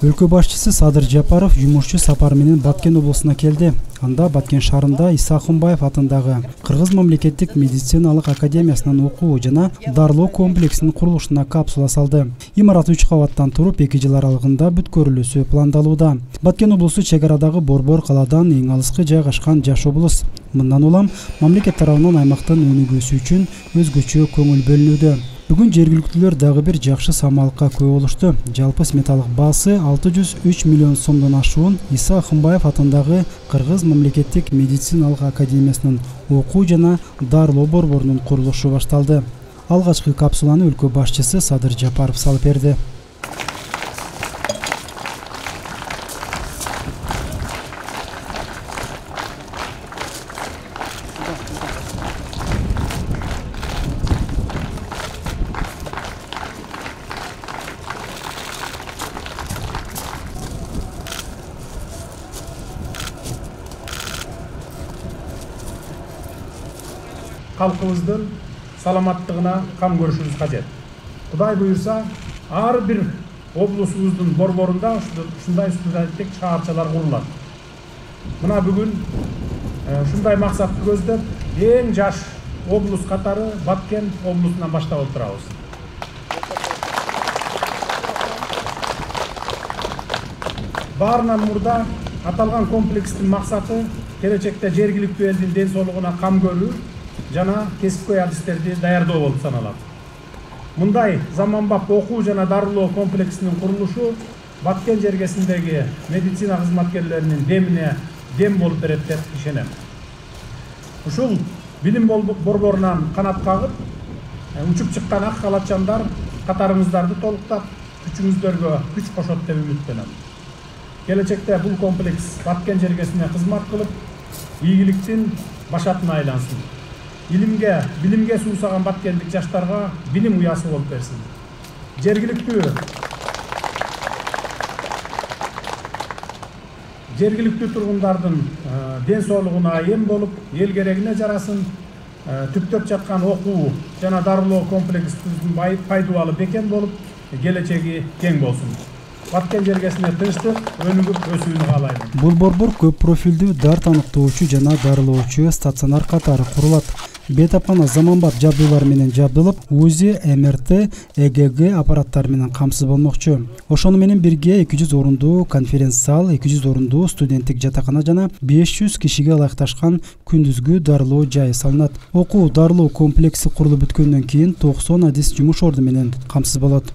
Өлкө башчысы Садыр Жапаров жумушчу сапары менен Баткен облусуна келди. Анда Баткен шаарында Иса Ахунбаев атындагы Кыргыз мамлекеттик медициналык академиясынын окуу жана дарылоо комплексинин курулушуна капсула салды. Имарат 3 кабаттан туруп 2 жыл аралыгында бүткөрүлүүсү пландалууда. Баткен облусу чек арадагы Борбор калаадан эң алыскы жайгашкан жаш облус. Мындан улам мамлекет тарабынан аймактын өнүгүүсү үчүн өзгөчө көңүл бөлүнүүдө. Бүгүн жергиликтүүлөр дагы бир жакшы самалыкка күбө болушту. Жалпы сметалык баасы 603 миллион сомдон ашуун Иса Ахунбаев атындагы Кыргыз мамлекеттик медициналык академиясынын окуу жана дарылоо борборунун курулушу башталды. Алгачкы капсуланы өлкө башчысы Садыр Жапаров салып берди. Халкыбыздын саламаттыгына кам көрүшүбүз кажет. Кудай буйрса, ар бир облусубуздун борборунда ушундай студенттик чыгарчалар курулат. Мына бүгүн ушундай максатты көздөп, эң жаш облус катары Баткен облусунан баштап отурабыз. Баарынан мурда аталган комплекстин максаты келечекте жергиликтүү элдин ден соолугуна кам көрүү жана кесипкөй адистерди даярдоо болуп саналат. Мындай заманбап окуу жана дарылоо комплексинин курулушу Баткен жергесиндеги медицина кызматкерлеринин демине дем болуп берет деп ишенем. Ушул билим борборунан канат кагып, учуп чыккан ак халатчандар катарыңыздарды толуктап, күчүңүздөргө күч кошот деп үмүттөнөм. Келечекте бул комплекс Баткен жергесине кызмат кылып, ийгиликтин башатына айлансын. Билимге суусаган баткендик жаштарга билим уясы болуп берсин. Жергиликтүү тургундардын ден соолугуна эм болуп, эл керегине жарасын, түптөп жаткан окуу жана дарылоо комплексибиздин пайдубалы бекен болуп, келечеги кең болсун. Баткен жергесине тынчтык, өнүгүп өсүүнү каалайм. Бул борбор көп профилдүү дар таныктоочу жана дарылоочу стационар катары курулат. Бетапкана заманбап жабдуулар менен жабдылып, УЗИ, МРТ, ЭГГ аппараттары менен камсыз болмокчу. Ошону менен бирге 200 орундуу конференц-зал, 200 орундуу студенттик жатакана жана 500 кишиге ылайыкташкан күндүзгү дарылоо жайы салынат. Окуу дарылоо комплекси курулуп бүткөндөн кийин 90 адис жумуш орду менен камсыз болот.